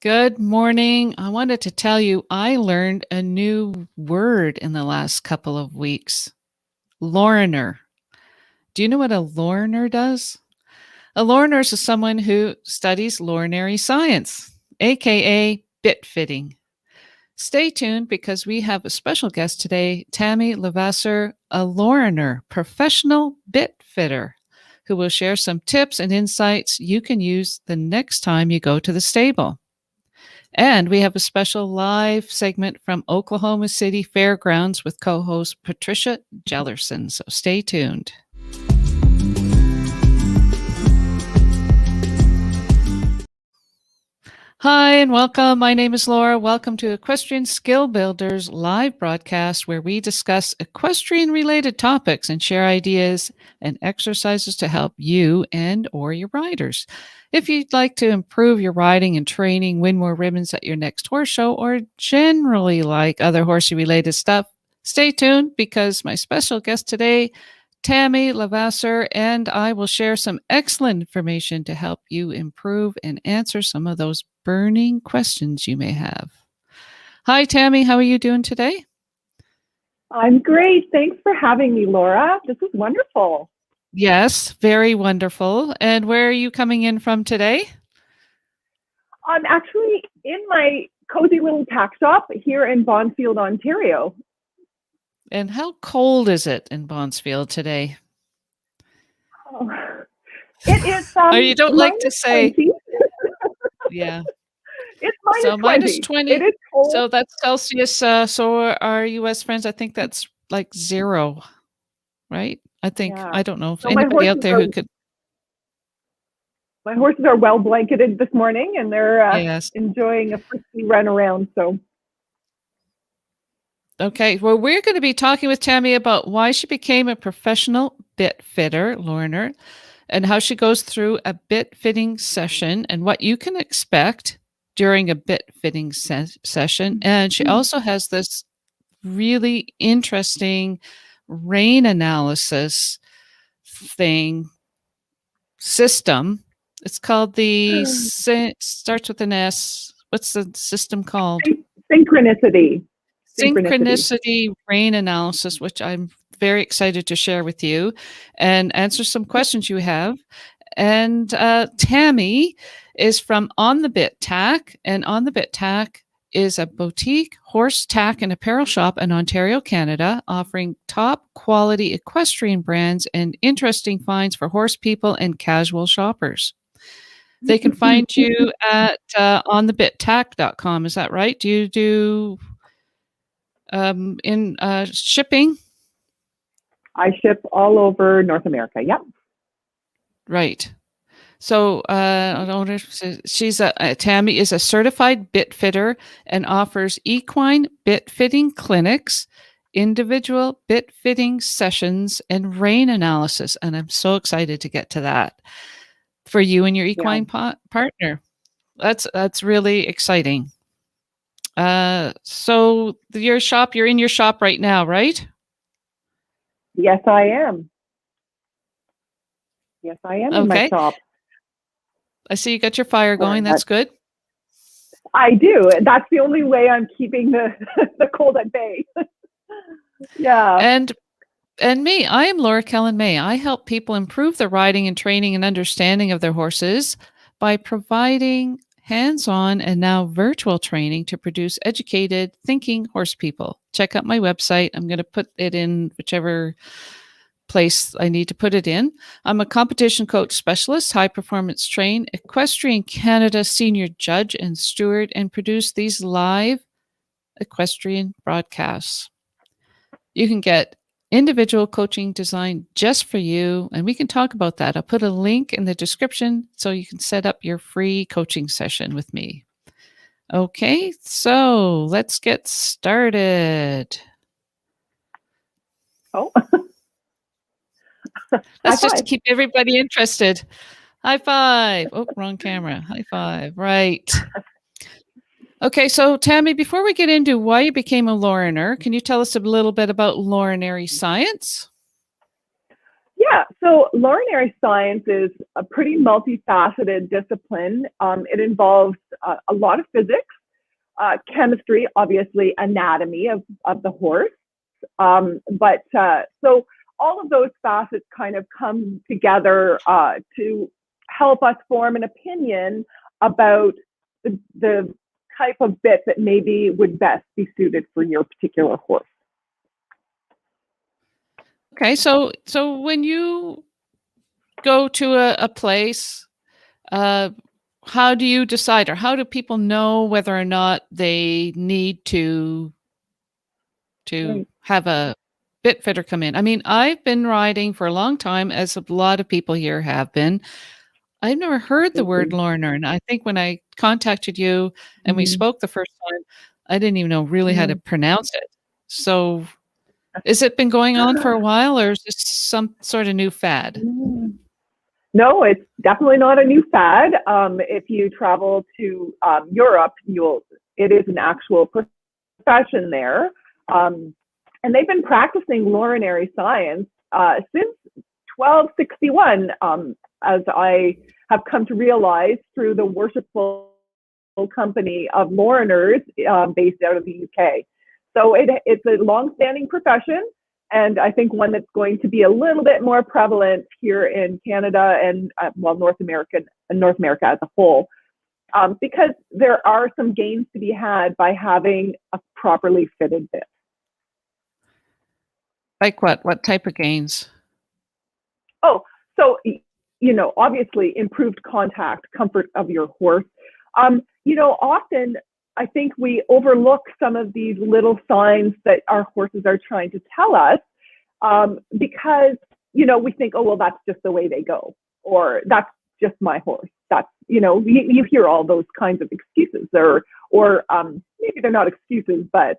Good morning. I wanted to tell you I learned a new word in the last couple of weeks. Loriner. Do you know what a loriner does? A loriner is someone who studies lorinary science, aka bit fitting. Stay tuned because we have a special guest today, Tammy Levasseur, a loriner, professional bit fitter, who will share some tips and insights you can use the next time you go to the stable. And we have a special live segment from Oklahoma City Fairgrounds with co host Patricia Jellerson. So stay tuned. Hi and welcome. My name is Laura. Welcome to Equestrian Skill Builders live broadcast where we discuss equestrian related topics and share ideas and exercises to help you and or your riders. If you'd like to improve your riding and training, win more ribbons at your next horse show, or generally like other horsey related stuff, stay tuned because my special guest today, Tammy Levasseur, and I will share some excellent information to help you improve and answer some of those burning questions you may have. Hi, Tammy. How are you doing today? I'm great. Thanks for having me, Laura. This is wonderful. Yes, very wonderful. And where are you coming in from today? I'm actually in my cozy little tack shop here in Bonfield, Ontario. And how cold is it in Bonfield today? Oh, it is. You don't like to say. 20. Yeah. It's minus so 20. Minus 20. It is cold. So that's Celsius. So our U.S. friends, I think that's like 0, right? I think. Yeah. I don't know if So anybody out there who could. My horses are well blanketed this morning, and they're Yes. enjoying a frisky run around. So. Okay, well, we're going to be talking with Tammy about why she became a professional bit fitter, Loriner, and how she goes through a bit fitting session and what you can expect during a bit fitting session. And she also has this really interesting rain analysis system. It's called starts with an S. What's the system called? Synchronicity rain analysis, which I'm very excited to share with you and answer some questions you have. And Tammy is from On the Bit Tack, and On the Bit Tack is a boutique horse tack and apparel shop in Ontario, Canada, offering top quality equestrian brands and interesting finds for horse people and casual shoppers. They can find you at onthebittack.com. Is that right? Do you do in shipping? I ship all over North America. Yep. Right. So Tammy is a certified bit fitter and offers equine bit fitting clinics, individual bit fitting sessions, and rain analysis. And I'm so excited to get to that for you and your equine partner. That's really exciting. So you're in your shop right now, right? Yes, I am. Yes, I am in my shop. I see you got your fire going. That's good. I do. That's the only way I'm keeping the cold at bay. Yeah. And me, I am Laura Kelland-May. I help people improve their riding and training and understanding of their horses by providing hands-on and now virtual training to produce educated, thinking horse people. Check out my website. I'm going to put it in whichever place I need to put it in. I'm a competition coach specialist, high performance train, Equestrian Canada senior judge and steward, and produce these live equestrian broadcasts. You can get individual coaching designed just for you, and we can talk about that. I'll put a link in the description so you can set up your free coaching session with me. Okay, so let's get started. Oh. That's just to keep everybody interested. High five. Oh, wrong camera. High five. Right. Okay, so Tammy, before we get into why you became a Loriner, can you tell us a little bit about lorinary science? Yeah, so lorinary science is a pretty multifaceted discipline. It involves a lot of physics, chemistry, obviously anatomy of the horse. So all of those facets kind of come together to help us form an opinion about the type of bit that maybe would best be suited for your particular horse. Okay, so when you go to a place, uh, how do you decide, or how do people know whether or not they need to Right. have a bit fitter come in? I mean, I've been riding for a long time, as a lot of people here have been. I've never heard the word Absolutely. Loriner, and I think when I contacted you and we Mhm. spoke the first time, I didn't even know really how to Mhm. pronounce it. So, has it been going on for a while, or is this some sort of new fad? Mm. No, it's definitely not a new fad. If you travel to Europe, it is an actual profession there. Um, and they've been practicing Lorinary science since 1261, as I have come to realize through the worshipful company of Loriners based out of the UK. So it's a long-standing profession, and I think one that's going to be a little bit more prevalent here in Canada and North America as a whole, because there are some gains to be had by having a properly fitted bit. Like what? What type of gains? Oh, so obviously improved contact, comfort of your horse. Often I think we overlook some of these little signs that our horses are trying to tell us because we think, oh well, that's just the way they go, or that's just my horse. That's you hear all those kinds of excuses, or maybe they're not excuses, but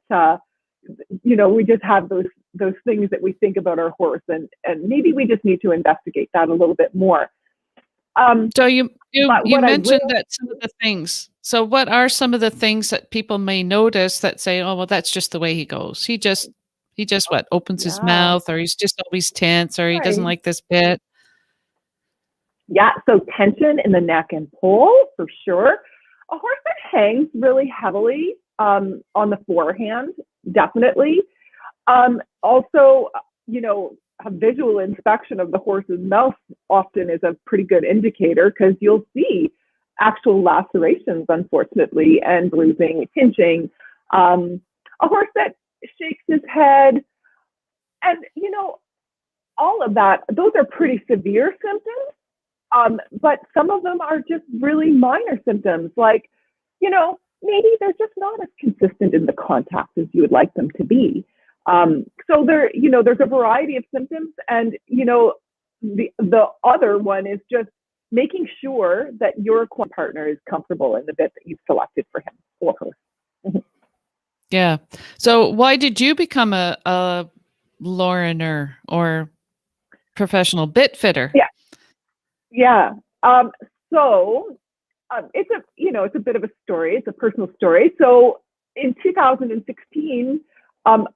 we just have those things that we think about our horse, and maybe we just need to investigate that a little bit more. So you What I mentioned will, that some of the things. So what are some of the things that people may notice that say, "Oh, well, that's just the way he goes. He just what, opens his yeah, mouth, or he's just always tense, or he doesn't right. like this bit." Yeah, so tension in the neck and poll for sure. A horse that hangs really heavily on the forehand, definitely. Also, a visual inspection of the horse's mouth often is a pretty good indicator, because you'll see actual lacerations, unfortunately, and bruising, pinching. A horse that shakes his head, and all of that, those are pretty severe symptoms. But some of them are just really minor symptoms, like, maybe they're just not as consistent in the contact as you would like them to be. So there's a variety of symptoms, and the other one is just making sure that your partner is comfortable in the bit that you've selected for him or her. Yeah. So why did you become a Loriner, or professional bit fitter? Yeah, yeah. So it's a bit of a story. It's a personal story. So in 2016, um,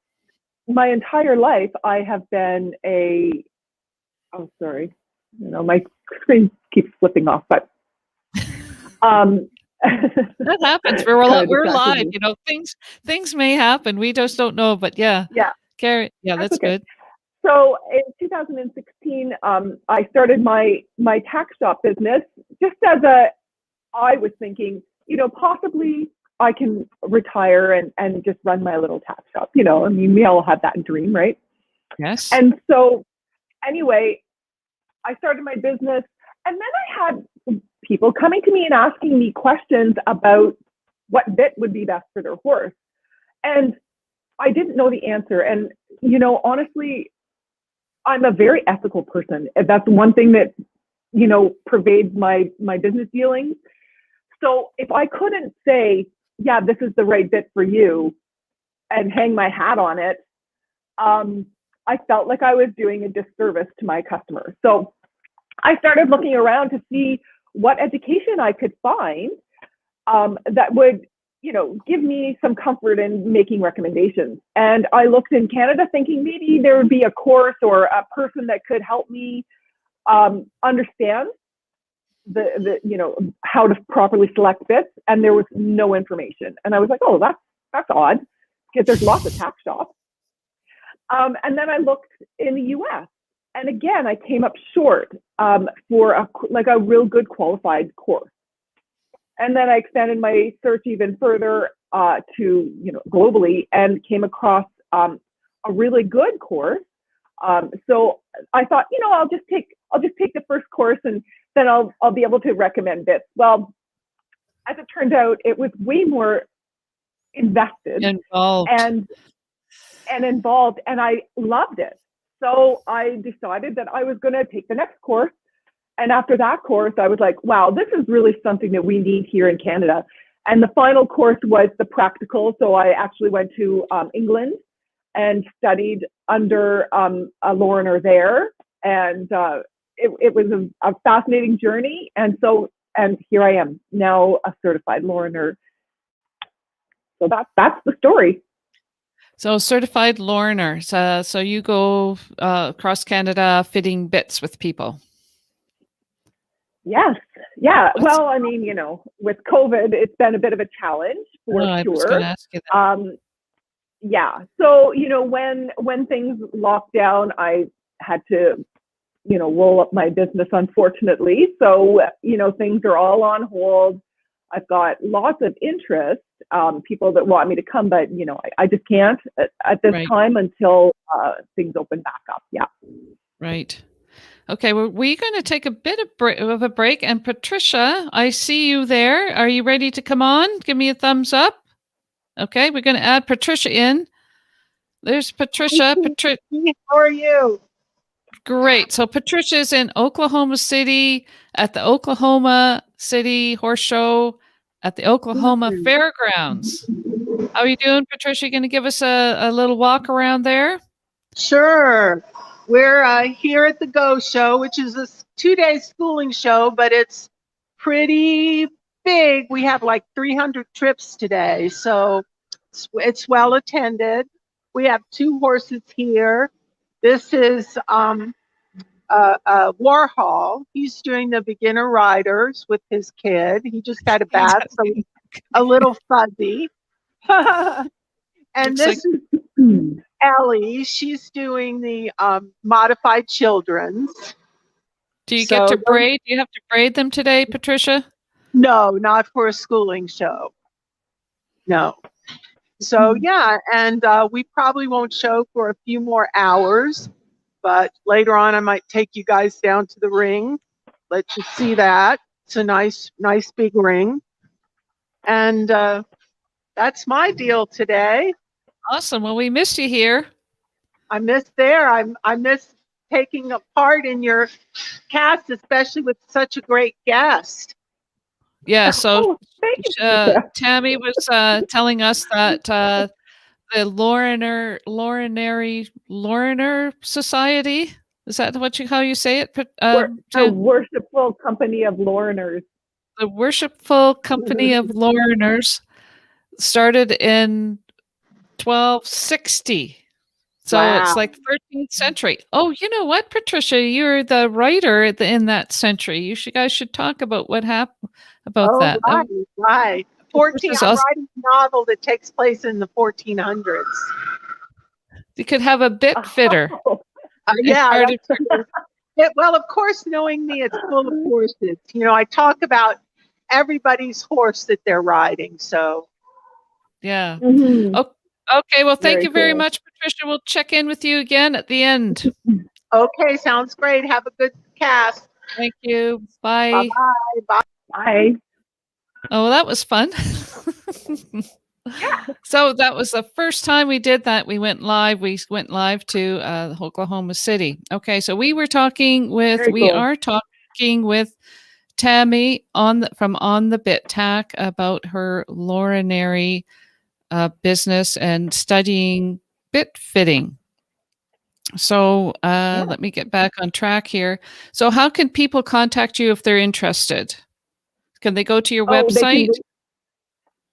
my entire life, I have been oh, sorry, my screen keeps flipping off, but um, That happens. We're kind of we're distracted live. me. Things may happen. We just don't know. But yeah, Yeah, Carrie. Yeah, that's that's okay. good. So in 2016, I started my tack shop business, just as I was thinking, possibly I can retire and just run my little tack shop. I mean, we all have that dream, right? Yes. And so anyway, I started my business, and then I had people coming to me and asking me questions about what bit would be best for their horse. And I didn't know the answer. And, honestly, I'm a very ethical person. That's one thing that, pervades my business dealings. So if I couldn't say, yeah, this is the right bit for you, and hang my hat on it, I felt like I was doing a disservice to my customers. So I started looking around to see what education I could find that would, give me some comfort in making recommendations. And I looked in Canada thinking maybe there would be a course or a person that could help me understand how to properly select bits, and there was no information. And I was like, oh, that's odd, because there's lots of tack shops. And then I looked in the U.S. and again I came up short for a real good qualified course. And then I expanded my search even further to globally, and came across a really good course. So I thought, I'll just take the first course, and then I'll be able to recommend bits. Well, as it turned out, it was way more invested and involved, and I loved it. So I decided that I was going to take the next course. And after that course, I was like, wow, this is really something that we need here in Canada. And the final course was the practical. So I actually went to England and studied under a Loriner there. And it was a fascinating journey. And here I am now, a certified Loriner. So that's the story. So certified Loriner. So you go across Canada fitting bits with people. Yes. Yeah. Well, I mean, with COVID, it's been a bit of a challenge for sure. I was going to ask you that. Yeah. So, when things locked down, I had to, roll up my business, unfortunately. So, things are all on hold. I've got lots of interest, people that want me to come, but, I just can't at this time until things open back up. Yeah. Right. Okay, well, we're going to take a bit of a break. And Patricia, I see you there. Are you ready to come on? Give me a thumbs up. Okay, we're going to add Patricia in. There's Patricia. How are you? Great. So Patricia is in Oklahoma City at the Oklahoma City Horse Show at the Oklahoma Fairgrounds. How are you doing, Patricia? You going to give us a little walk around there? Sure. We're here at the Go Show, which is a 2-day schooling show, but it's pretty big. We have like 300 trips today, so it's well attended. We have 2 horses here. This is Warhol. He's doing the beginner riders with his kid. He just got a bath, so he's a little fuzzy. And this is Ellie. She's doing the modified children's. Do you get to braid? Do you have to braid them today, Patricia? No, not for a schooling show. No. So yeah, and we probably won't show for a few more hours, but later on I might take you guys down to the ring, let you see that. It's a nice big ring. And that's my deal today. Awesome. Well, we missed you here. I miss taking a part in your cast, especially with such a great guest. Yeah, so Tammy was telling us that the Loriner Society, is that how you say it? The Worshipful Company of Loriners. The Worshipful Company of Loriners started in 1260. So it's like 13th century. Oh, you know what, Patricia? You're the writer in that century. You guys should talk about what happened about that. Right. I'm writing a novel that takes place in the 1400s. You could have a bit fitter. Yeah. Well, of course, knowing me, it's full of horses. I talk about everybody's horse that they're riding. So. Yeah. Mm-hmm. Okay, well, thank you very much, Patricia. We'll check in with you again at the end. Okay, sounds great. Have a good cast. Thank you. Bye. Bye. Bye. Oh, that was fun. So that was the first time we did that. We went live. We went live to Oklahoma City. Okay, so we are talking with Tammy from On the Bit Tack about her Loriner business and studying bit fitting. So let me get back on track here. So how can people contact you if they're interested? Can they go to your website?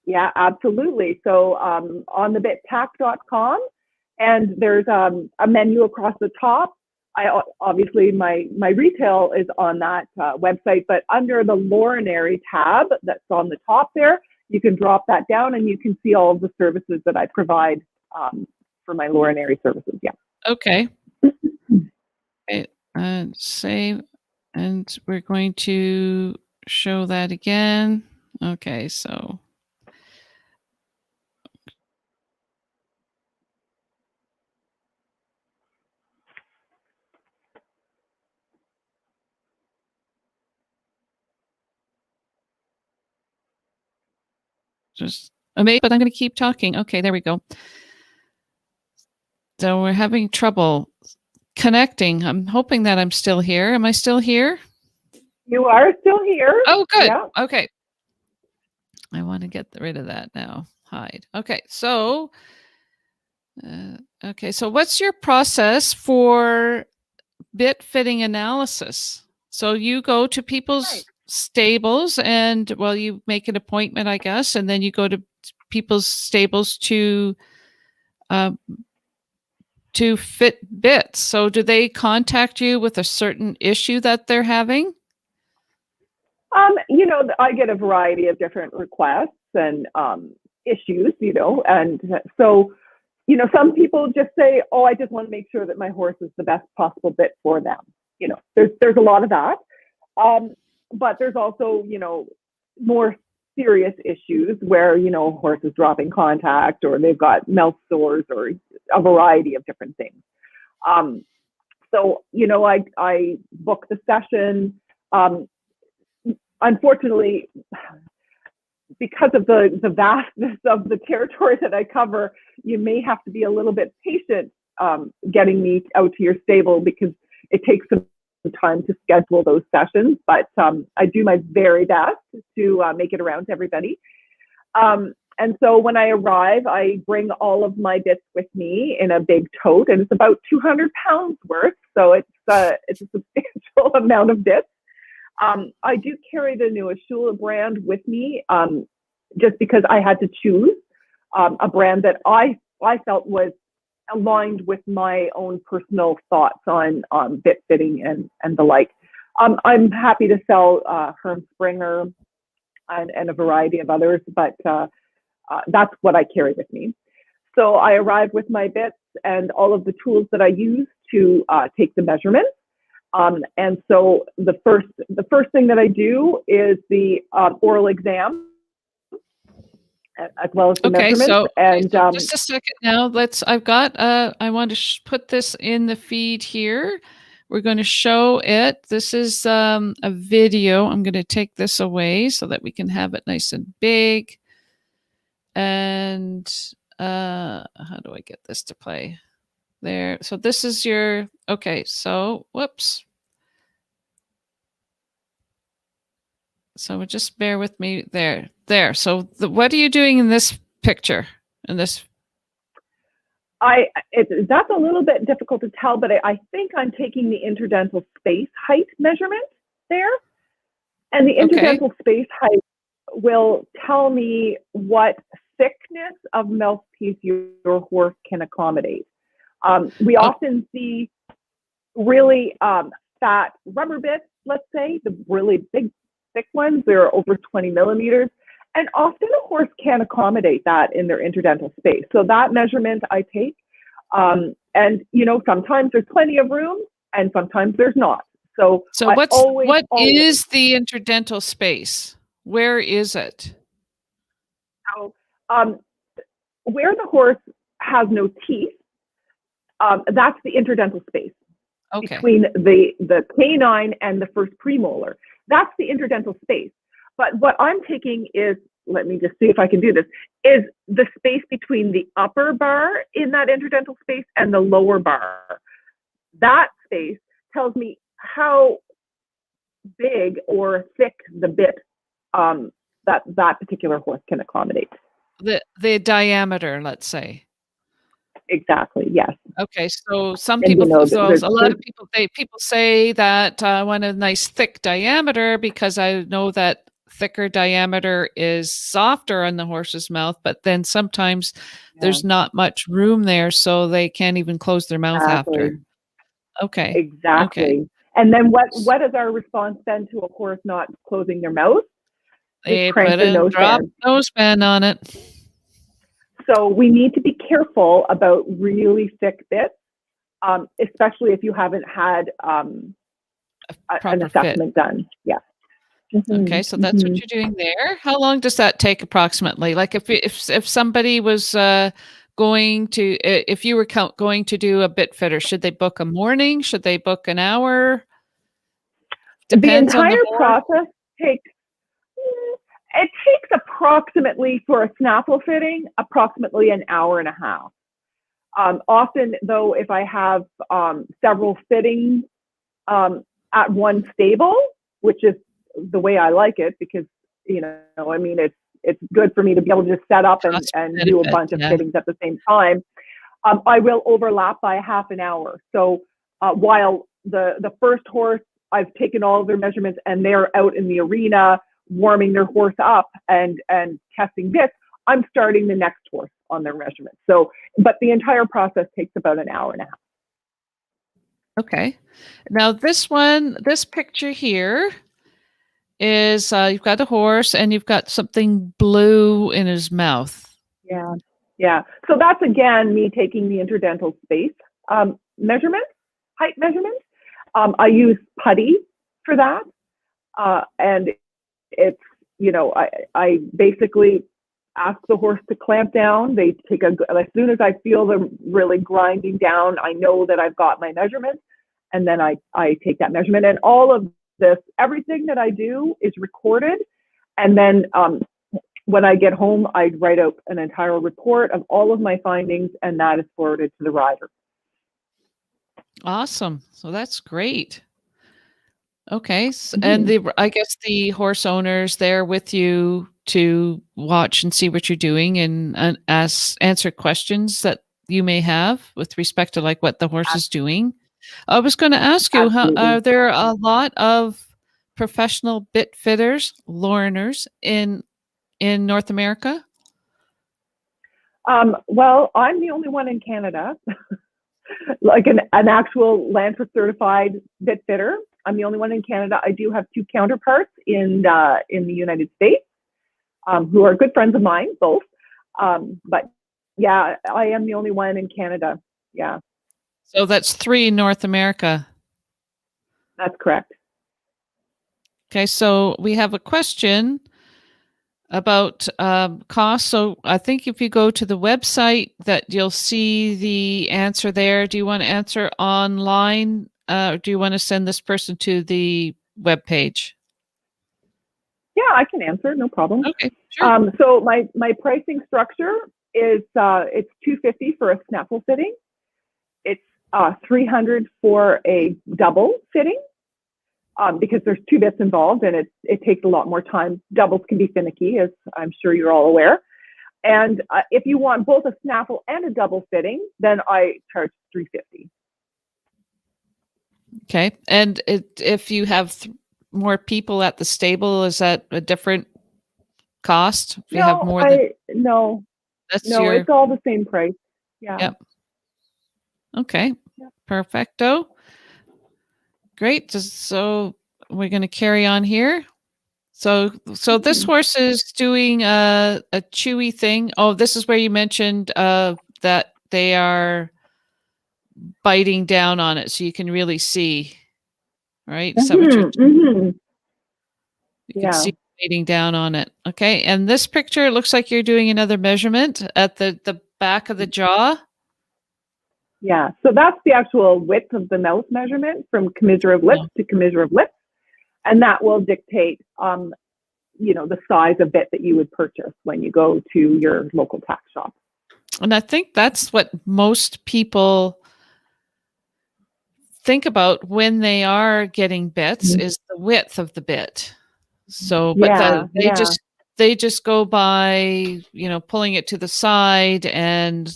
Yeah, absolutely. So onthebittack.com, and there's a menu across the top obviously my retail is on that website, but under the Loriner tab that's on the top there, you can drop that down and you can see all of the services that I provide for my Loriner services. Yeah. Okay. Okay. And save, and we're going to show that again. Okay, so just amazing, but I'm going to keep talking. Okay, there we go. So we're having trouble connecting. I'm hoping that I'm still here. Am I still here? You are still here. Oh, good. Yeah. Okay. I want to get rid of that now. Hide. Okay, so so what's your process for bit fitting analysis? So you go to people's stables and, well, you make an appointment, I guess, and then you go to people's stables to fit bits. So do they contact you with a certain issue that they're having? I get a variety of different requests and issues, and so, some people just say, oh, I just want to make sure that my horse is the best possible bit for them. There's a lot of that. But there's also, more serious issues where, horse is dropping contact or they've got mouth sores or a variety of different things. So, I book the session. Unfortunately, because of the vastness of the territory that I cover, you may have to be a little bit patient getting me out to your stable because it takes some time to schedule those sessions. But I do my very best to make it around to everybody. And so when I arrive, I bring all of my bits with me in a big tote, and it's about 200 pounds worth. So it's a substantial amount of bits. I do carry the new Ashula brand with me just because I had to choose a brand that I felt was aligned with my own personal thoughts on bit fitting and the like. I'm happy to sell Herm Springer and a variety of others, but that's what I carry with me. So I arrive with my bits and all of the tools that I use to take the measurements. And so the first thing that I do is the oral exam, as well as the measurements. So, and so just a second now. I want to put this in the feed here. We're going to show it. This is a video. I'm going to take this away so that we can have it nice and big. And how do I get this to play? There. So this is your, okay, so whoops. So just bear with me there. So what are you doing in this picture? That's a little bit difficult to tell, but I think I'm taking the interdental space height measurement there. And the interdental space height will tell me what thickness of mouthpiece your horse can accommodate. We often see really fat rubber bits, let's say, the really big, thick ones. They're over 20 millimeters. And often a horse can't accommodate that in their interdental space. So that measurement I take. And, sometimes there's plenty of room and sometimes there's not. So what is the interdental space? Where is it? So, where the horse has no teeth, that's the interdental space between the canine and the first premolar. That's the interdental space. But what I'm taking is, let me just see if I can do this, is the space between the upper bar in that interdental space and the lower bar. That space tells me how big or thick the bit that particular horse can accommodate. The diameter, let's say. Exactly. Yes. Okay. So some people, a lot of people say that I want a nice thick diameter because I know that thicker diameter is softer on the horse's mouth, but then sometimes there's not much room there, so they can't even close their mouth after. Okay. Okay. Exactly. And then what is our response then to a horse not closing their mouth? Is They crank put their a drop noseband. noseband on it. So we need to be careful about really thick bits, especially if you haven't had an Proper fit. assessment done. Yeah. Okay, so that's what you're doing there. How long does that take approximately? Like if somebody was going to if you were going to do a bit fitter, should they book a morning? Should they book an hour? The Depends on the entire horse. process takes approximately, for a snaffle fitting, approximately an hour and a half. Often, though, if I have several fittings at one stable, which is the way I like it, because I mean, it's good for me to be able to just set up and do a bunch of fittings at the same time. I will overlap by half an hour. So while the first horse, I've taken all of their measurements and they're out in the arena warming their horse up and testing bits, I'm starting the next horse on their measurements. So, but the entire process takes about an hour and a half. Okay. Now this picture here is you've got a horse and you've got something blue in his mouth. Yeah. Yeah. So that's, again, me taking the interdental space measurement, height measurement. I use putty for that. And it's, I basically ask the horse to clamp down. They take as soon as I feel them really grinding down, I know that I've got my measurement. And then I take that measurement, and all of this, everything that I do is recorded. And then when I get home, I write out an entire report of all of my findings, and that is forwarded to the rider. Awesome. So that's great. Okay. And I guess the horse owners there with you to watch and see what you're doing and answer questions that you may have with respect to like what the horse is doing. I was going to ask you, are there a lot of professional bit fitters, Loriners in North America? Well, I'm the only one in Canada, like an actual Lancer certified bit fitter. I'm the only one in Canada. I do have two counterparts in the United States, who are good friends of mine, both. But yeah, I am the only one in Canada. Yeah. So that's 3 in North America. That's correct. Okay, so we have a question about cost. So I think if you go to the website, that you'll see the answer there. Do you want to answer online? Or do you want to send this person to the web page? Yeah, I can answer, no problem. Okay, sure. So my pricing structure is it's $250 for a snaffle fitting. It's $300 for a double fitting. Because there's 2 bits involved and it takes a lot more time. Doubles can be finicky, as I'm sure you're all aware. And if you want both a snaffle and a double fitting, then I charge $350. Okay, and if you have more people at the stable, is that a different cost? If you have more than no, it's all the same price. Yeah. Yep. Okay. Yep. Perfecto. Great. So we're going to carry on here. So this horse is doing a chewy thing. Oh, this is where you mentioned that they are biting down on it, so you can really see, right? Is that what you're doing? You can see biting down on it. Okay. And this picture, it looks like you're doing another measurement at the back of the jaw. Yeah, so that's the actual width of the mouth measurement from commiserative lips to commiserative lips. And that will dictate, the size of bit that you would purchase when you go to your local tack shop. And I think that's what most people think about when they are getting bits is the width of the bit. So, but they just go by, pulling it to the side and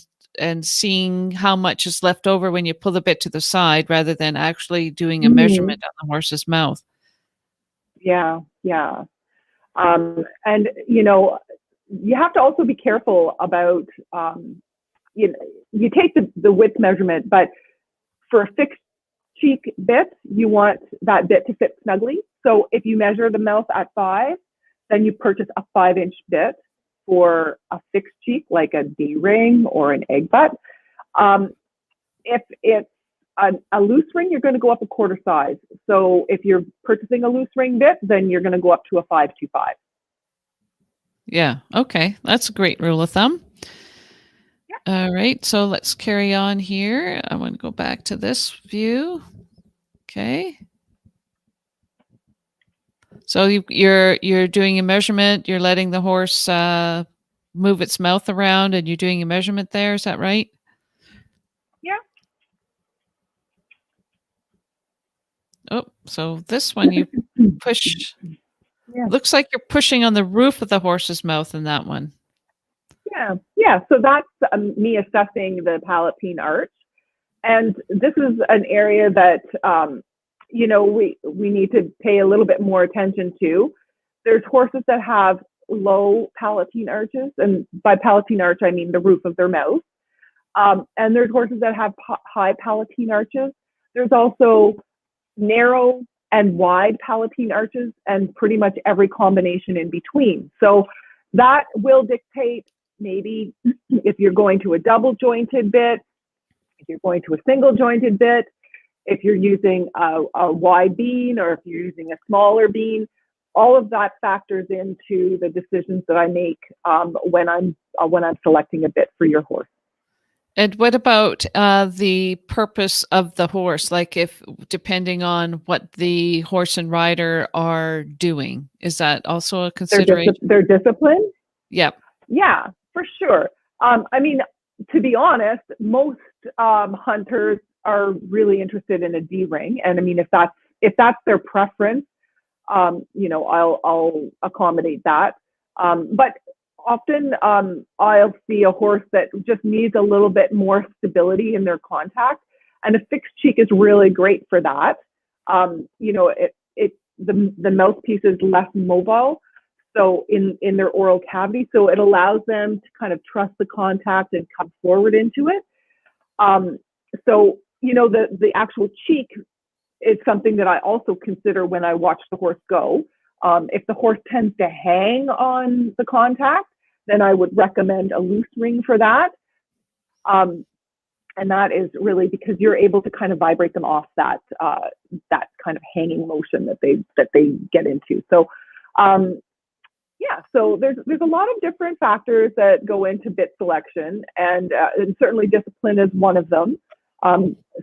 seeing how much is left over when you pull the bit to the side rather than actually doing a measurement on the horse's mouth. Yeah. And, you have to also be careful about, you take the width measurement, but for a fixed cheek bit, you want that bit to fit snugly. So if you measure the mouth at 5, then you purchase a 5-inch bit for a fixed cheek, like a D-ring or an egg butt. If it's a loose ring, you're going to go up a quarter size. So if you're purchasing a loose ring bit, then you're going to go up to a 525. Yeah. Okay. That's a great rule of thumb. Yep. All right. So let's carry on here. I want to go back to this view. Okay. So you're doing a measurement. You're letting the horse move its mouth around, and you're doing a measurement there. Is that right? Yeah. Oh, so this one you push. Yeah. Looks like you're pushing on the roof of the horse's mouth in that one. Yeah. Yeah. So that's me assessing the palatine arch. And this is an area that, we need to pay a little bit more attention to. There's horses that have low palatine arches. And by palatine arch, I mean the roof of their mouth. And there's horses that have high palatine arches. There's also narrow and wide palatine arches and pretty much every combination in between. So that will dictate maybe if you're going to a double jointed bit, if you're going to a single jointed bit, if you're using a wide bean or if you're using a smaller bean. All of that factors into the decisions that I make when I'm selecting a bit for your horse. And what about the purpose of the horse? Like if depending on what the horse and rider are doing, is that also a consideration? Their discipline? Yep. Yeah, for sure. I mean, to be honest, most hunters are really interested in a D-ring. And I mean, if that's their preference, I'll accommodate that. But often I'll see a horse that just needs a little bit more stability in their contact, and a fixed cheek is really great for that. The mouthpiece is less mobile, so in their oral cavity, so it allows them to kind of trust the contact and come forward into it. So the actual cheek is something that I also consider when I watch the horse go. If the horse tends to hang on the contact, then I would recommend a loose ring for that. And that is really because you're able to kind of vibrate them off that kind of hanging motion that they get into. So so there's a lot of different factors that go into bit selection, and certainly discipline is one of them.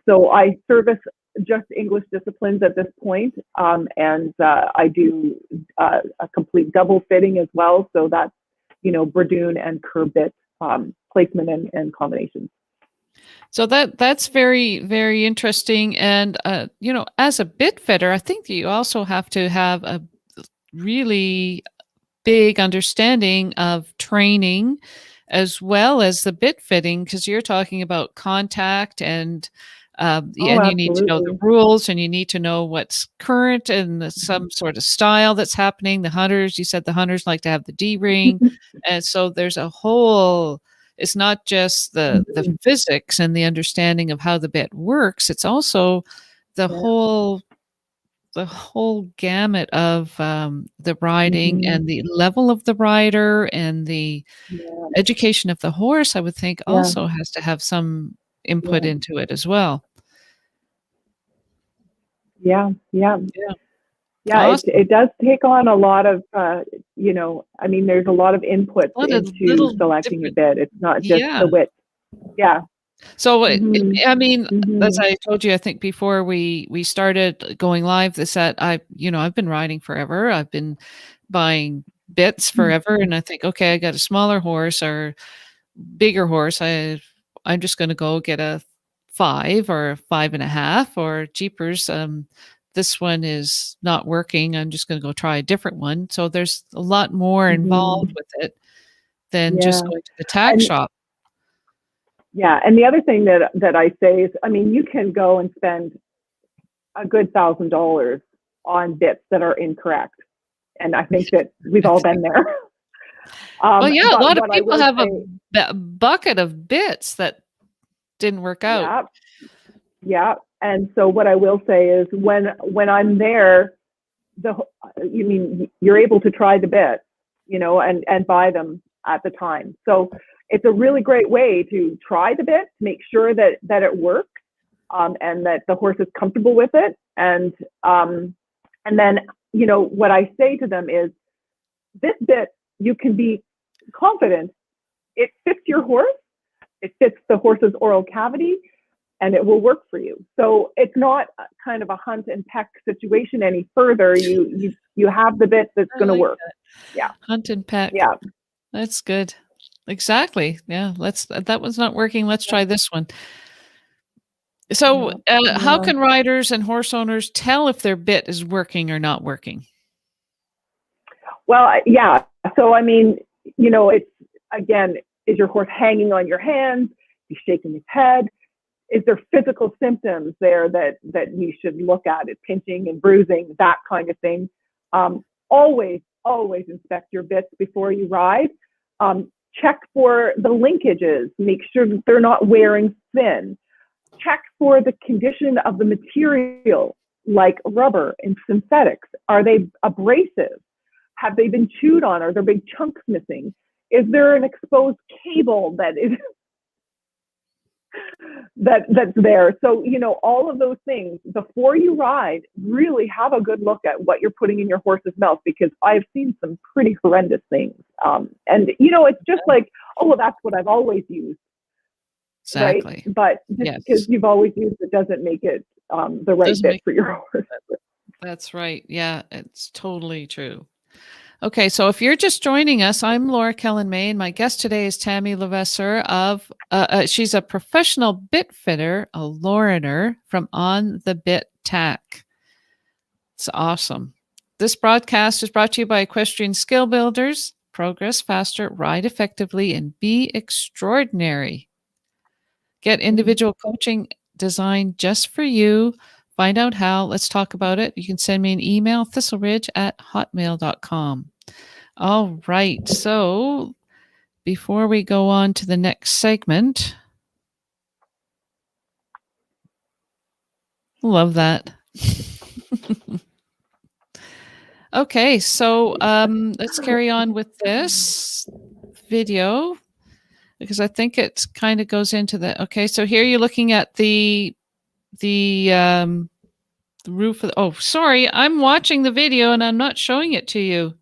So I service just English disciplines at this point, and I do a complete double fitting as well. So that's Bradoon and curb bit placement and combinations. So that's very, very interesting. And as a bit fitter, I think that you also have to have a really big understanding of training as well as the bit fitting, because you're talking about contact and you need to know the rules, and you need to know what's current and some sort of style that's happening. You said the hunters like to have the D-ring. And so there's a whole, it's not just the physics and the understanding of how the bit works. It's also the whole gamut of the riding and the level of the rider and the education of the horse, I would think also has to have some input into it as well. Yeah. Awesome. It does take on a lot of, there's a lot of input into selecting a bit. It's not just the width. Yeah. So, I mean, as I told you, I think before we started going live, I've been riding forever. I've been buying bits forever. And I think, okay, I got a smaller horse or bigger horse. I'm just going to go get a 5 or 5.5 or jeepers. This one is not working. I'm just going to go try a different one. So there's a lot more involved with it than just going to the tack shop. Yeah. And the other thing that I say is, I mean, you can go and spend a good $1,000 on bits that are incorrect. And I think that we've all been there. A lot of people have a bucket of bits that didn't work out. Yeah. And so what I will say is when I'm there, you're able to try the bits, and buy them at the time. So it's a really great way to try the bits, make sure that it works, and that the horse is comfortable with it. And then, what I say to them is, this bit, you can be confident it fits your horse, it fits the horse's oral cavity, and it will work for you. So it's not kind of a hunt and peck situation any further. You have the bit that's going to work. That. Yeah. Hunt and peck. Yeah. That's good. Exactly. Yeah. That one's not working. Let's try this one. So how can riders and horse owners tell if their bit is working or not working? Well, yeah. So, it's, again, is your horse hanging on your hands? He's shaking his head? Is there physical symptoms there that you should look at? It pinching and bruising, that kind of thing. Always inspect your bits before you ride. Check for the linkages. Make sure that they're not wearing thin. Check for the condition of the material, like rubber and synthetics. Are they abrasive? Have they been chewed on? Are there big chunks missing? Is there an exposed cable that is that's there? So, all of those things before you ride, really have a good look at what you're putting in your horse's mouth, because I've seen some pretty horrendous things. And it's just like, oh, well, that's what I've always used. Exactly. Right? But just because you've always used it doesn't make it the right fit for your horse. That's right. Yeah, it's totally true. Okay, so if you're just joining us, I'm Laura Kelland-May, and my guest today is Tammy Levasseur she's a professional bit fitter, a Loriner from On the Bit Tack. It's awesome. This broadcast is brought to you by Equestrian Skill Builders. Progress faster, ride effectively, and be extraordinary. Get individual coaching designed just for you. Find out how. Let's talk about it. You can send me an email, thistleridge@hotmail.com. All right. So before we go on to the next segment, love that. Okay. So let's carry on with this video, because I think it kind of goes into the, okay. So here you're looking at the roof of the, oh, sorry, I'm watching the video and I'm not showing it to you.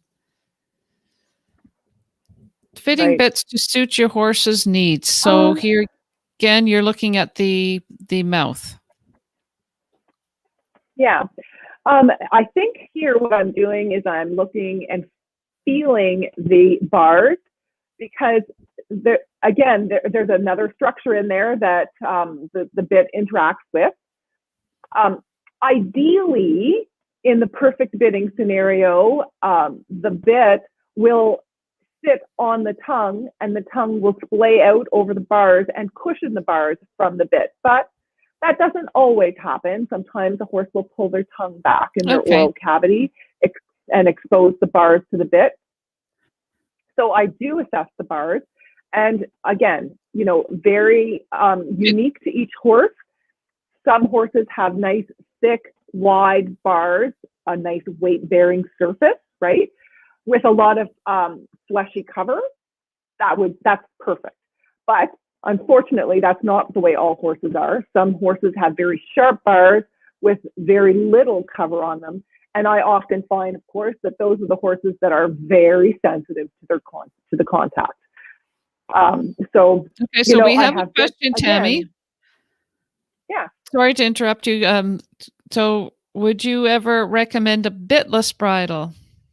Fitting bits to suit your horse's needs. So here again, you're looking at the mouth. Yeah. I think here what I'm doing is I'm looking and feeling the bars, because there's another structure in there that the bit interacts with. Ideally, in the perfect bitting scenario, the bit will sit on the tongue, and the tongue will splay out over the bars and cushion the bars from the bit. But that doesn't always happen. Sometimes the horse will pull their tongue back in their oral cavity and expose the bars to the bit. So I do assess the bars. And again, very unique to each horse. Some horses have nice, thick, wide bars, a nice weight-bearing surface, right? With a lot of fleshy cover. That's perfect. But unfortunately, that's not the way all horses are. Some horses have very sharp bars with very little cover on them. And I often find, of course, that those are the horses that are very sensitive to the contact. So we have a question, Tammy. Yeah. Sorry to interrupt you. So would you ever recommend a bitless bridle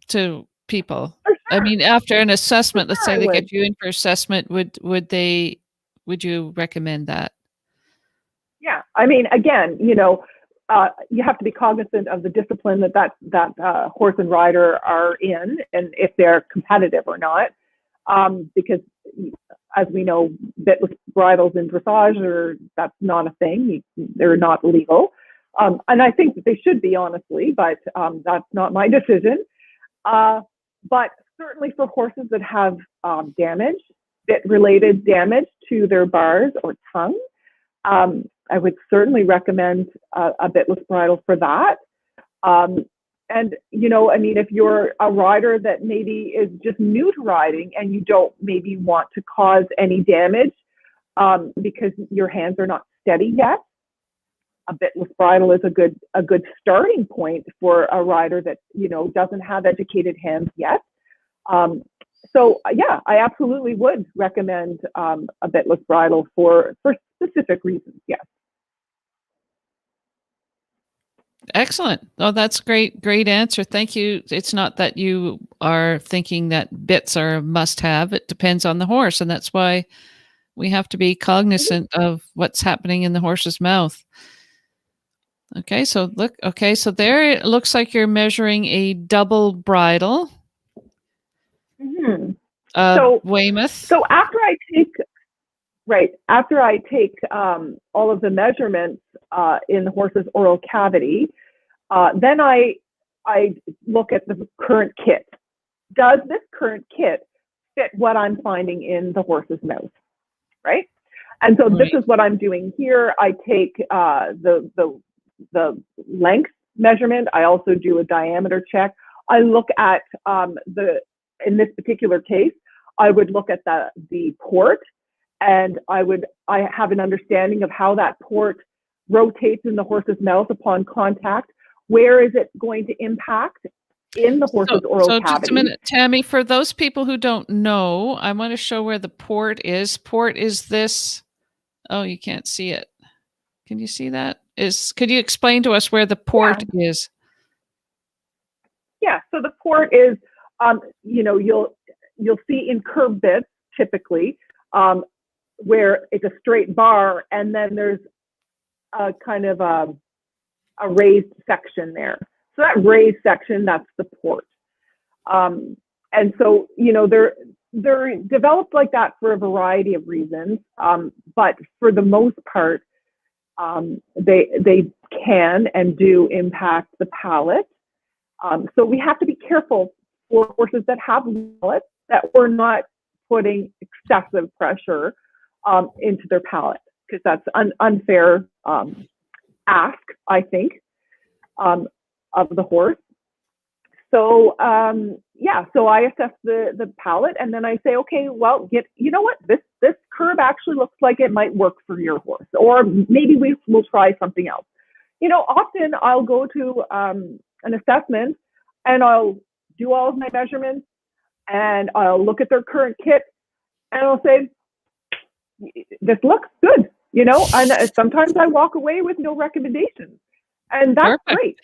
to people? For sure. I mean, after an assessment, let's say they get you in for assessment, would you recommend that? Yeah. I mean, again, you have to be cognizant of the discipline that horse and rider are in, and if they're competitive or not, because as we know, bitless bridles in dressage that's not a thing. They're not legal. And I think that they should be, honestly, but that's not my decision. But certainly for horses that have bit-related damage to their bars or tongue, I would certainly recommend a bitless bridle for that. And, you know, I mean, if you're a rider that maybe is just new to riding and you don't maybe want to cause any damage because your hands are not steady yet, a bitless bridle is a good starting point for a rider that, you know, doesn't have educated hands yet. So yeah, I absolutely would recommend a bitless bridle for specific reasons. Yes. Excellent. Oh, that's great. Great answer. Thank you. It's not that you are thinking that bits are a must have. It depends on the horse. And that's why we have to be cognizant of what's happening in the horse's mouth. Okay. So look, okay. So there it looks like you're measuring a double bridle. Mm-hmm. So Weymouth. So after I take all of the measurements in the horse's oral cavity, then I look at the current kit. Does this current kit fit what I'm finding in the horse's mouth, right? And so this is what I'm doing here. I take the length measurement. I also do a diameter check. I look at in this particular case, I would look at the port, and I have an understanding of how that port rotates in the horse's mouth upon contact. Where is it going to impact in the horse's oral cavity? So just a minute, Tammy, for those people who don't know, I want to show where the port is. Port is this. Oh, you can't see it. Can you see that? Could you explain to us where the port is? Yeah, so the port is, you know, you'll see in curb bits typically, where it's a straight bar, and then there's a kind of a raised section there. So that raised section, that's the port. And so, you know, they're developed like that for a variety of reasons, but for the most part, they can and do impact the palate. So we have to be careful for horses that have palates that we're not putting excessive pressure into their palate, because that's an unfair ask, I think, of the horse. So yeah, so I assess the palate, and then I say, okay, well, you know what, this curb actually looks like it might work for your horse, or maybe we'll try something else. You know, often I'll go to an assessment, and I'll do all of my measurements, and I'll look at their current kit, and I'll say, this looks good, you know, and sometimes I walk away with no recommendations, and that's great.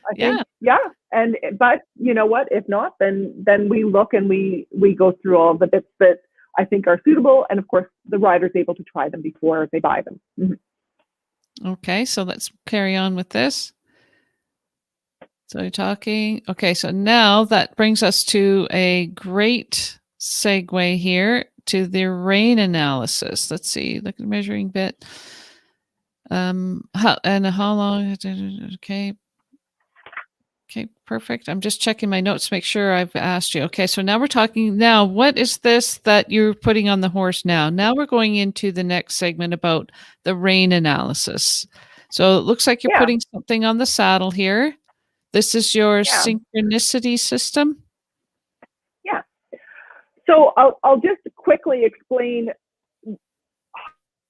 I think, but you know what, if not, then we look and we go through all the bits that I think are suitable, and of course the rider's able to try them before they buy them. Mm-hmm. Okay, so let's carry on with this. So you're talking, okay, so now that brings us to a great segue here to the rein analysis. Let's see, look at the measuring bit. How long, okay. Okay, perfect. I'm just checking my notes to make sure I've asked you. Okay, so now we're talking, now what is this that you're putting on the horse now? Now we're going into the next segment about the rein analysis. So it looks like you're putting something on the saddle here. This is your synchronicity system? Yeah. So I'll just quickly explain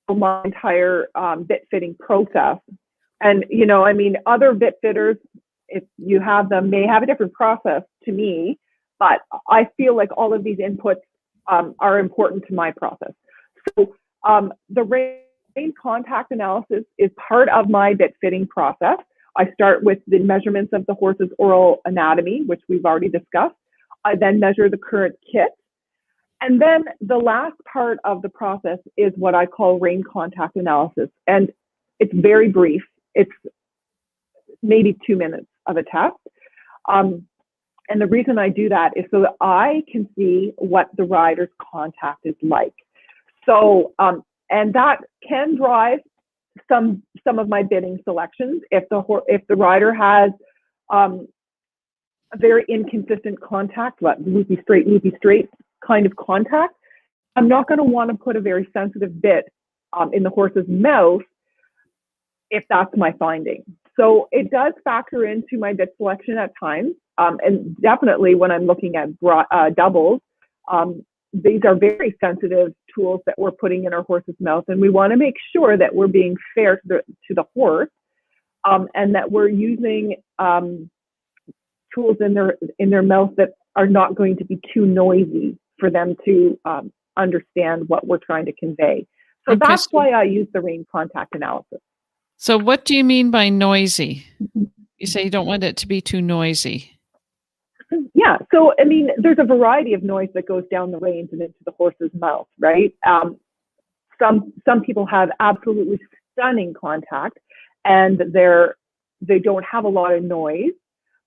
my entire bit fitting process. And, you know, I mean, other bit fitters, if you have them, may have a different process to me, but I feel like all of these inputs are important to my process. So the rein contact analysis is part of my bit fitting process. I start with the measurements of the horse's oral anatomy, which we've already discussed. I then measure the current kit. And then the last part of the process is what I call rein contact analysis. And it's very brief. It's maybe 2 minutes of a test. And the reason I do that is so that I can see what the rider's contact is like. So, and that can drive some of my bitting selections. If the rider has a very inconsistent contact, loopy straight kind of contact, I'm not going to want to put a very sensitive bit in the horse's mouth if that's my finding. So it does factor into my bit selection at times. And definitely when I'm looking at doubles, these are very sensitive tools that we're putting in our horse's mouth. And we want to make sure that we're being fair to the horse, and that we're using tools in their mouth that are not going to be too noisy for them to understand what we're trying to convey. So Okay, that's why I use the rein contact analysis. So what do you mean by noisy? You say you don't want it to be too noisy. Yeah, so I mean, there's a variety of noise that goes down the reins and into the horse's mouth, right? Some people have absolutely stunning contact, and they don't have a lot of noise.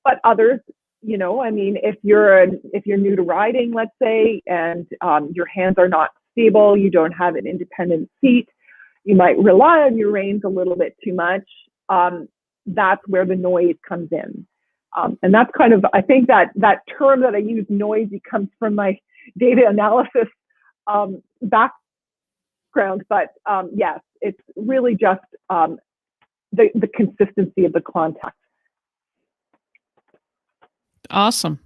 But others, you know, I mean, if you're new to riding, let's say, and your hands are not stable, you don't have an independent seat, you might rely on your reins a little bit too much. That's where the noise comes in. And that's kind of, I think that term that I use, noisy, comes from my data analysis background. But yes, it's really just the consistency of the contact. Awesome.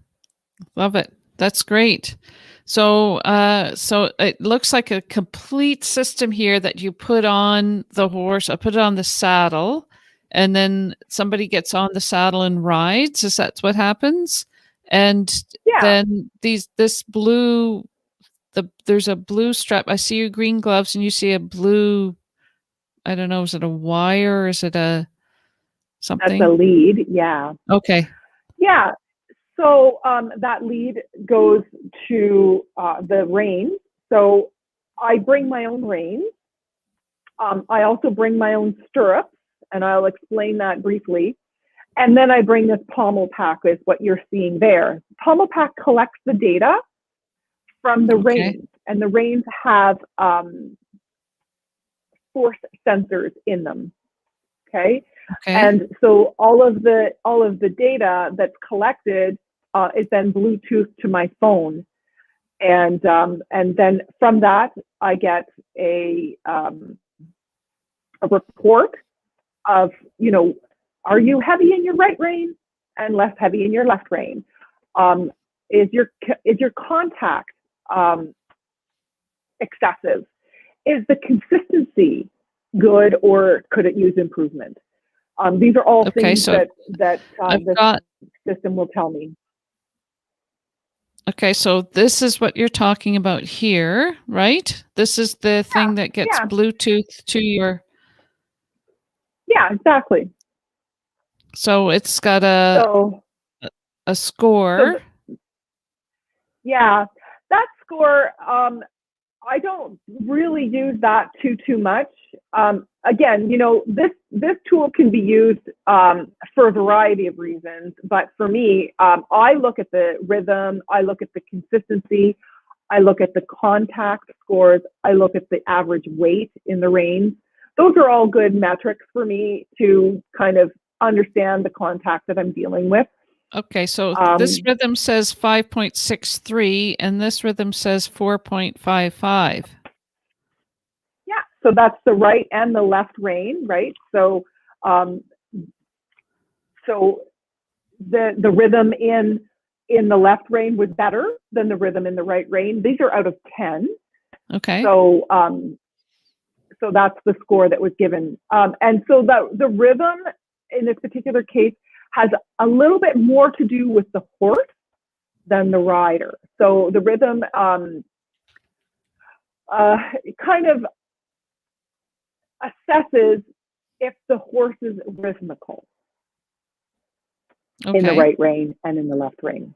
Love it. That's great. So it looks like a complete system here that you put on the horse, I put it on the saddle, and then somebody gets on the saddle and rides. Is that what happens? And then there's a blue strap. I see your green gloves and you see a blue, I don't know, is it a wire or is it a something? That's a lead, yeah. Okay. Yeah. So that lead goes to the rein. So I bring my own reins. I also bring my own stirrups, and I'll explain that briefly. And then I bring this pommel pack, is what you're seeing there. Pommel pack collects the data from the reins, and the reins have force sensors in them. Okay. And so all of the data that's collected is then Bluetooth to my phone, and then from that I get a report of, you know, are you heavy in your right rein and less heavy in your left rein? Is your contact excessive? Is the consistency good, or could it use improvement? These are all things that the system will tell me. Okay, so this is what you're talking about here, right? This is the thing that gets Bluetooth to your... Yeah, exactly. So it's got a score. Yeah, that score, I don't really use that too much. Again, you know, this tool can be used for a variety of reasons, but for me, I look at the rhythm, I look at the consistency, I look at the contact scores, I look at the average weight in the reins. Those are all good metrics for me to kind of understand the contact that I'm dealing with. Okay, so this rhythm says 5.63 and this rhythm says 4.55. Yeah, so that's the right and the left rein, right? So the rhythm in the left rein was better than the rhythm in the right rein. These are out of 10. Okay. So so that's the score that was given. And so the rhythm in this particular case has a little bit more to do with the horse than the rider. So the rhythm kind of assesses if the horse is rhythmical in the right rein and in the left rein.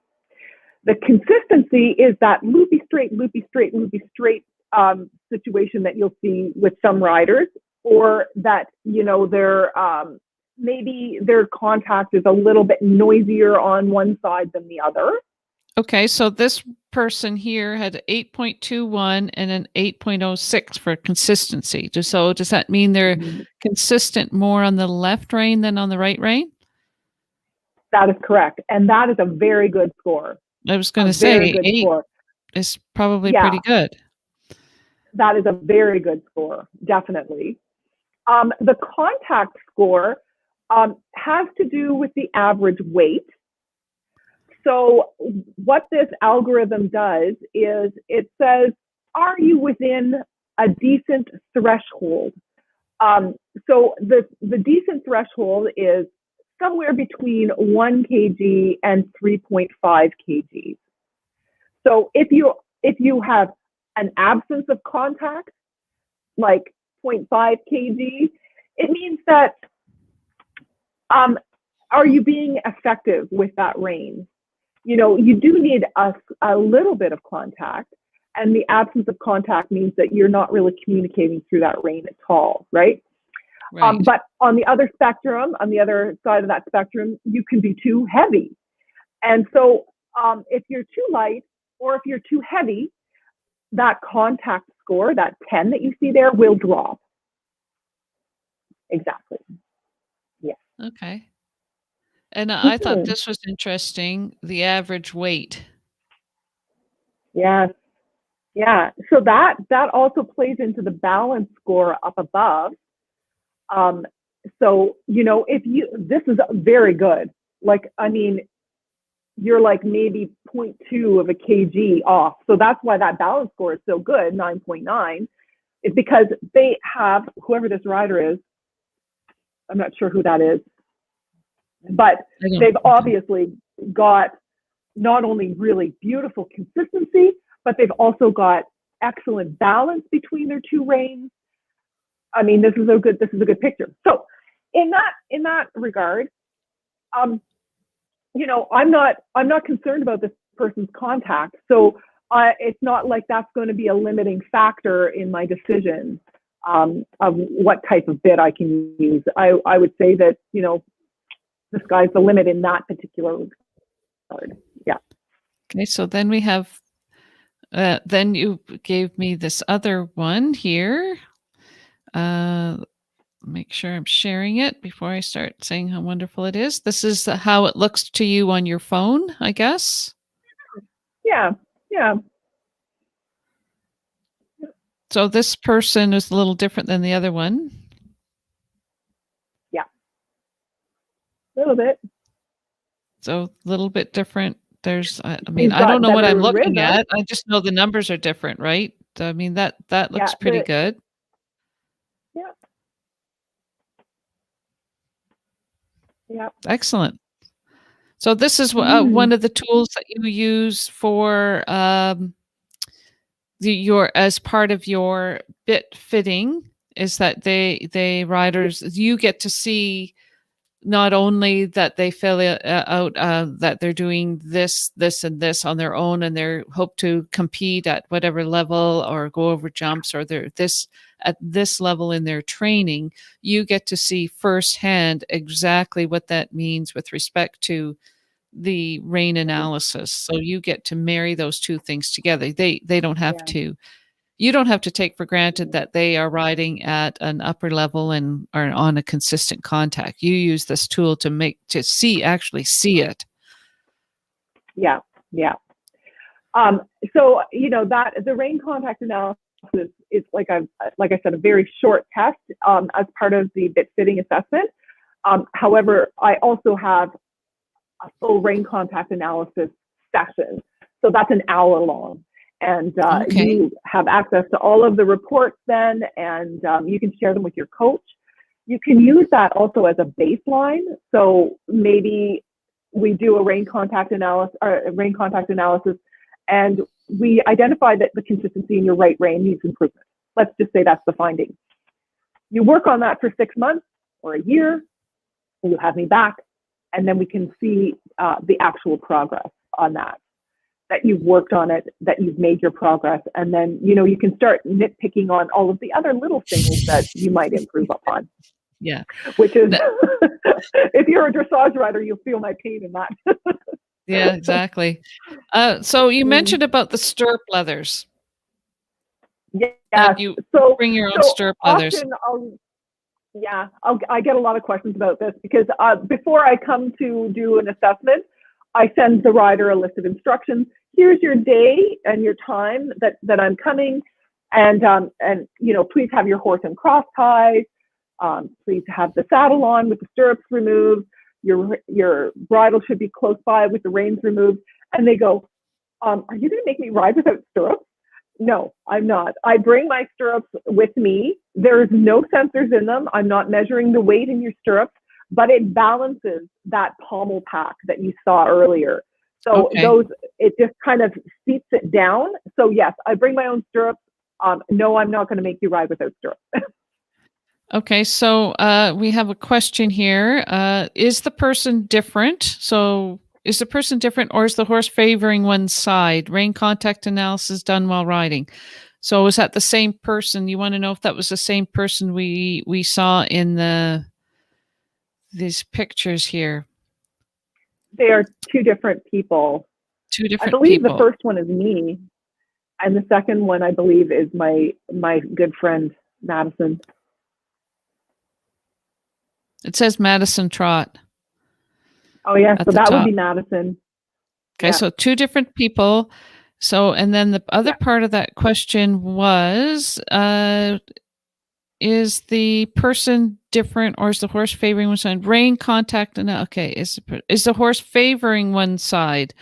The consistency is that loopy straight situation that you'll see with some riders, or that, you know, maybe their contact is a little bit noisier on one side than the other. Okay, so this person here had 8.21 and an 8.06 for consistency. So does that mean they're consistent more on the left rein than on the right rein? That is correct. And that is a very good score. I was going to say 8 is probably pretty good. That is a very good score, definitely. The contact score has to do with the average weight. So what this algorithm does is it says, are you within a decent threshold? So the decent threshold is somewhere between 1 kg and 3.5 kg. So if you have an absence of contact, like 0.5 kg, it means that are you being effective with that range? You do need a little bit of contact, and the absence of contact means that you're not really communicating through that range at all, right? Right. But on the other side of that spectrum, you can be too heavy. And so if you're too light or if you're too heavy, that contact score, that 10 that you see there, will drop. Exactly. Yeah. Okay. And I thought this was interesting, the average weight. Yes. Yeah. So that also plays into the balance score up above. So, this is very good. Like, I mean, you're like maybe 0.2 of a kg off. So that's why that balance score is so good, 9.9, is because they have, whoever this rider is, I'm not sure who that is, but they've obviously got not only really beautiful consistency, but they've also got excellent balance between their two reins. I mean, this is a good picture. So in that regard, I'm not concerned about this person's contact. So it's not like that's going to be a limiting factor in my decision of what type of bit I can use. I would say that, the sky's the limit in that particular regard. Yeah. Okay, so then we have, then you gave me this other one here. Make sure I'm sharing it before I start saying how wonderful it is. This is how it looks to you on your phone, I guess. Yeah. Yeah. So this person is a little different than the other one. Yeah. A little bit. So a little bit different. There's, I You've don't got know what I'm better looking rhythm. at. I just know the numbers are different, right? I mean, that looks pretty good. Yeah. Yeah. Excellent. So this is one of the tools that you use for your as part of your bit fitting, is that they riders, you get to see not only that they fill it out that they're doing this and this on their own, and they hope to compete at whatever level or go over jumps, or they're at this level in their training. You get to see firsthand exactly what that means with respect to the rain analysis. So you get to marry those two things together. They don't have to, you don't have to take for granted that they are riding at an upper level and are on a consistent contact. You use this tool to actually see it. Yeah. Yeah. So, that the rain contact analysis is like I said, a very short test as part of the bit fitting assessment. However, I also have a full rain contact analysis session. So that's an hour long. And you have access to all of the reports then, and you can share them with your coach. You can use that also as a baseline. So maybe we do a rain contact analysis, and we identify that the consistency in your right rein needs improvement. Let's just say that's the finding. You work on that for 6 months or a year, and you have me back, and then we can see the actual progress on that you've worked on it, that you've made your progress, and then you can start nitpicking on all of the other little things that you might improve upon. Yeah, which is if you're a dressage rider, you'll feel my pain in that. Yeah, exactly. So you mentioned about the stirrup leathers. Yeah, you so bring your own stirrup leathers. Often I get a lot of questions about this because before I come to do an assessment, I send the rider a list of instructions. Here's your day and your time that I'm coming, and please have your horse in cross ties. Please have the saddle on with the stirrups removed. Your bridle should be close by with the reins removed. And they go, are you going to make me ride without stirrups? No, I'm not. I bring my stirrups with me. There's no sensors in them. I'm not measuring the weight in your stirrups, but it balances that pommel pack that you saw earlier. So it just kind of seats it down. So yes, I bring my own stirrups. No, I'm not going to make you ride without stirrups. Okay, so we have a question here. Is the person different? So is the person different, or is the horse favoring one side? Rein contact analysis done while riding. So is that the same person? You want to know if that was the same person we saw in these pictures here? They are two different people. Two different I believe people. the first one is me, and the second one I believe is my good friend Madison. It says Madison Trot. Oh yeah, so that would be Madison. Okay, so two different people. So, and then the other part of that question was, is the person different, or is the horse favoring one side? Rein contact, and okay, is the horse favoring one side?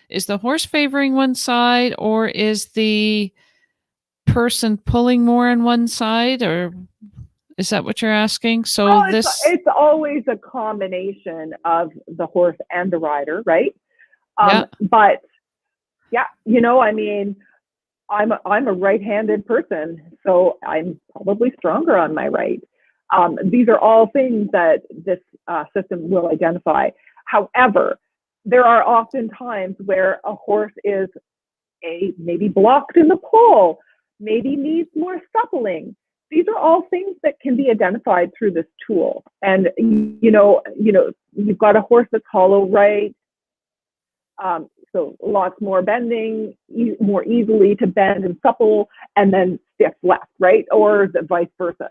Is the horse favoring one side, or is the person pulling more on one side, or is that what you're asking? So it's always a combination of the horse and the rider, right? But yeah, I mean, I'm a right-handed person, so I'm probably stronger on my right. These are all things that this system will identify. However, there are often times where a horse is maybe blocked in the pole, maybe needs more suppling. These are all things that can be identified through this tool. And you've got a horse that's hollow right, so lots more bending, more easily to bend and supple, and then stiff left, right, or the vice versa.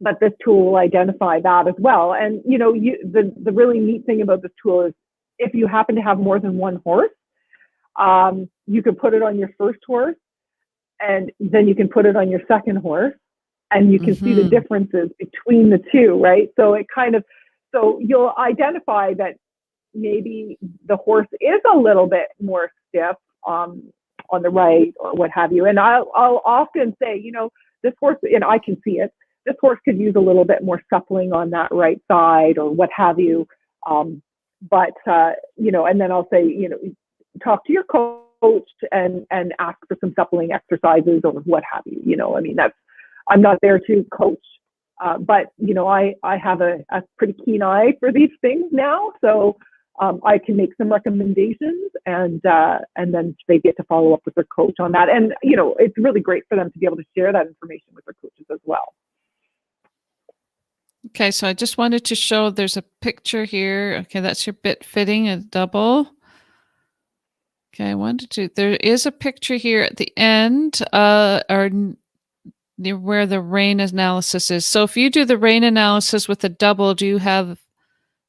But this tool will identify that as well. And the really neat thing about this tool is if you happen to have more than one horse, you can put it on your first horse, and then you can put it on your second horse, and you can see the differences between the two, right? So so you'll identify that maybe the horse is a little bit more stiff on the right or what have you. And I'll often say, this horse, and I can see it, this horse could use a little bit more suppling on that right side or what have you. And then I'll say, talk to your coach and ask for some suppling exercises or what have you. I mean, I'm not there to coach, but I have a pretty keen eye for these things now. So I can make some recommendations, and then they get to follow up with their coach on that. And it's really great for them to be able to share that information with their coaches as well. Okay, so I just wanted to show there's a picture here. Okay, that's your bit fitting, a double. Okay, there is a picture here at the end, or near where the rein analysis is. So if you do the rein analysis with a double, do you have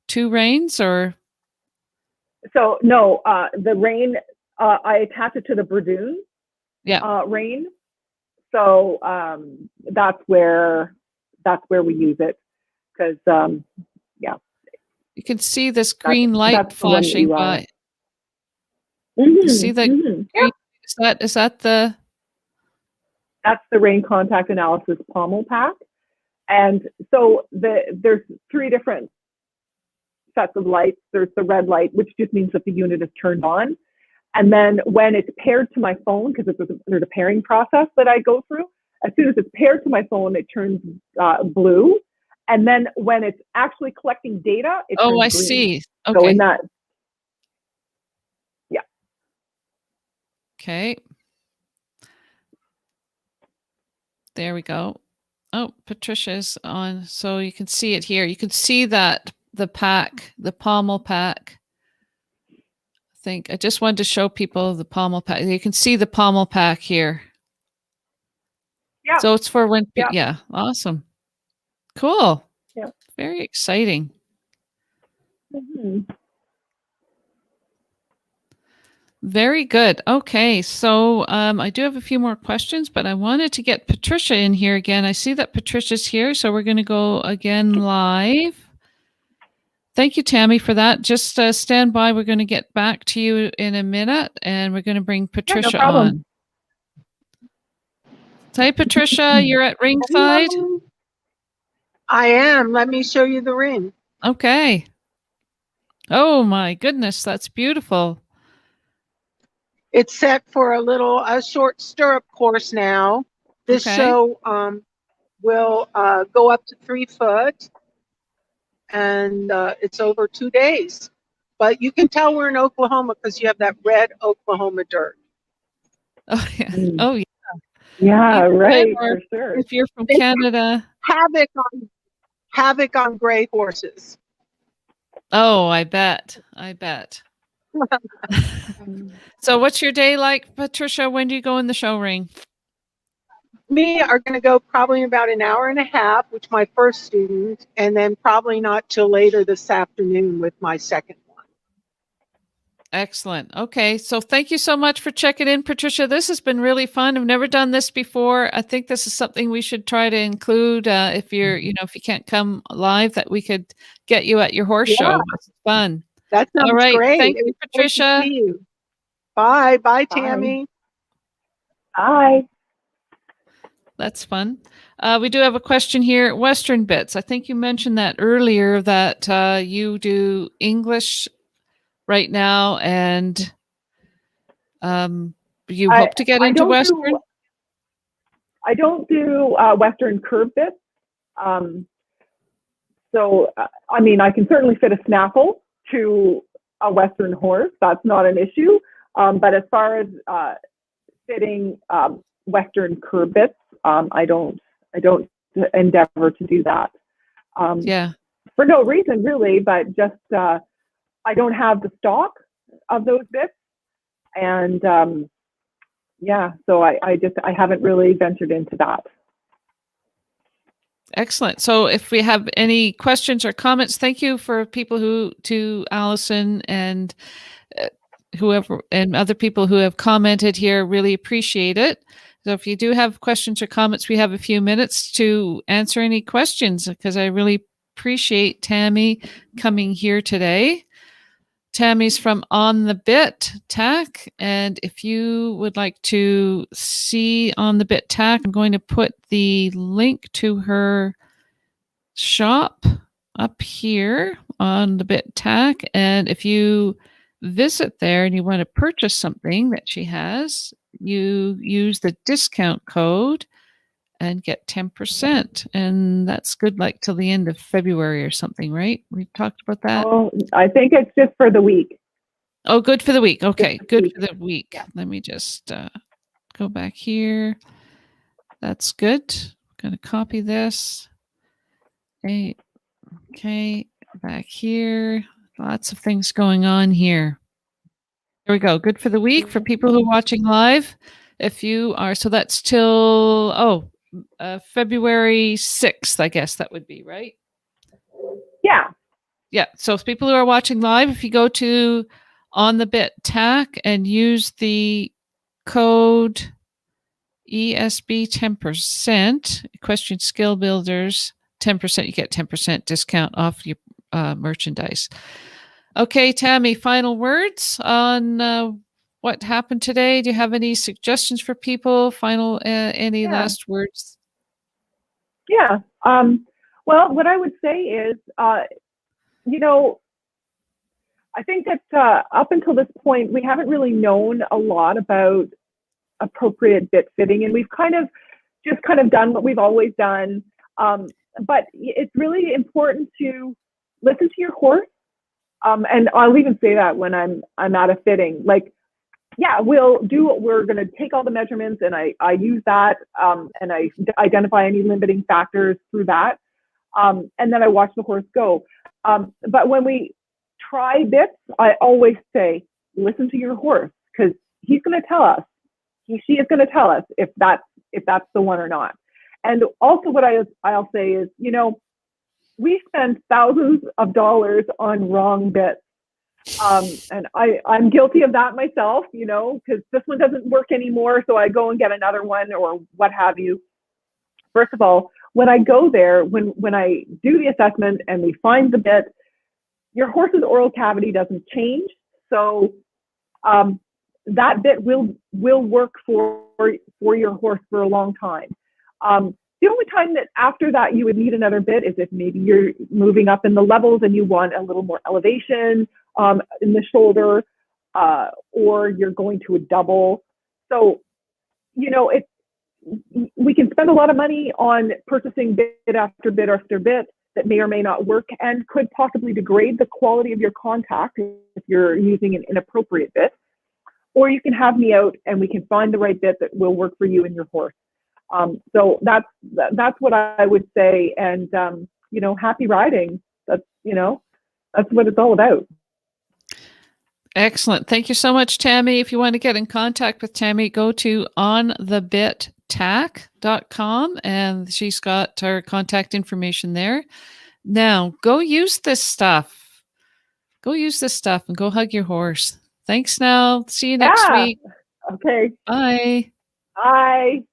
two reins or? So no, the rein, I attach it to the Bradoon rein. So that's where we use it, because you can see this green light flashing by. You see the green? Is that the? That's the rein contact analysis pommel pack, and so there's three different sets of lights. There's the red light, which just means that the unit is turned on. And then when it's paired to my phone, because there's a pairing process that I go through, as soon as it's paired to my phone, it turns blue. And then when it's actually collecting data, it turns green. I see. Okay. So in that, yeah. Okay. There we go. Oh, Patricia's on. So you can see it here. You can see that the pack, the pommel pack. I just wanted to show people the pommel pack. You can see the pommel pack here. Yeah. So it's for when, yeah, awesome. Cool. Yeah. Very exciting. Very good. Okay, so I do have a few more questions, but I wanted to get Patricia in here again. I see that Patricia's here, so we're going to go again live. Thank you, Tammy, for that. Just stand by. We're going to get back to you in a minute, and we're going to bring Patricia on. Hi, Patricia. You're at ringside. Hello. I am. Let me show you the ring. Okay. Oh my goodness, that's beautiful. It's set for a short stirrup course now. This show will go up to 3 foot, and it's over 2 days. But you can tell we're in Oklahoma because you have that red Oklahoma dirt. Oh yeah. Oh yeah. Yeah, right, for sure. If you're from Canada. Havoc on gray horses. Oh, I bet. So what's your day like, Patricia? When do you go in the show ring? Me are going to go probably about an hour and a half, which my first student, and then probably not till later this afternoon with my second one. Excellent. Okay. So thank you so much for checking in, Patricia. This has been really fun. I've never done this before. I think this is something we should try to include if you're, if you can't come live, that we could get you at your horse show. It's fun. That sounds all right. great. Thank you, Patricia. See you. Bye. Bye, Tammy. Bye. That's fun. We do have a question here. Western bits. I think you mentioned that earlier, that you do English right now, and you hope to get into Western? I don't do Western curve bits. So, I mean, I can certainly fit a snaffle to a Western horse. That's not an issue. But as far as fitting Western curve bits, I don't endeavor to do that. For no reason really, but just I don't have the stock of those bits, and so I haven't really ventured into that. Excellent. So if we have any questions or comments, thank you for people to Allison and whoever and other people who have commented here. Really appreciate it. So if you do have questions or comments, we have a few minutes to answer any questions, because I really appreciate Tammy coming here today. Tammy's from On the Bit Tack, and if you would like to see On the Bit Tack, I'm going to put the link to her shop up here on the Bit Tack, and if you visit there and you want to purchase something that she has, you use the discount code and get 10%. And that's good like till the end of February or something, right? We talked about that. Oh, I think it's just for the week. Oh, good for the week. Okay, good for the week. Yeah. Let me just go back here. That's good. I'm going to copy this. Okay, back here. Lots of things going on here. There we go. Good for the week for people who are watching live. If you are, so that's till, February 6th, I guess that would be, right? Yeah. Yeah. So if people who are watching live, if you go to On the Bit Tack and use the code ESB 10%, Equestrian Skill Builders 10%, you get 10% discount off your merchandise. Okay, Tammy, final words on what happened today. Do you have any suggestions for people? Any last words? Yeah. Well, what I would say is, I think that up until this point, we haven't really known a lot about appropriate bit fitting, and we've kind of done what we've always done. But it's really important to listen to your horse. And I'll even say that when I'm at a fitting, like, yeah, we're going to take all the measurements, and I use that, and I identify any limiting factors through that. And then I watch the horse go. But when we try bits, I always say, listen to your horse, because he's going to tell us, she is going to tell us if that's the one or not. And also what I'll say is, we spend thousands of dollars on wrong bits. And I'm guilty of that myself, you know, because this one doesn't work anymore. So I go and get another one or what have you. First of all, when I go there, when I do the assessment and we find the bit, your horse's oral cavity doesn't change. So that bit will work for your horse for a long time. The only time that after that you would need another bit is if maybe you're moving up in the levels and you want a little more elevation in the shoulder, or you're going to a double. So, you know, we can spend a lot of money on purchasing bit after bit after bit that may or may not work and could possibly degrade the quality of your contact if you're using an inappropriate bit. Or you can have me out and we can find the right bit that will work for you and your horse. So that's what I would say. And, you know, happy riding. That's what it's all about. Excellent. Thank you so much, Tammy. If you want to get in contact with Tammy, go to onthebittack.com and she's got her contact information there. Now, go use this stuff. Go use this stuff and go hug your horse. Thanks now. See you next week. Okay. Bye. Bye.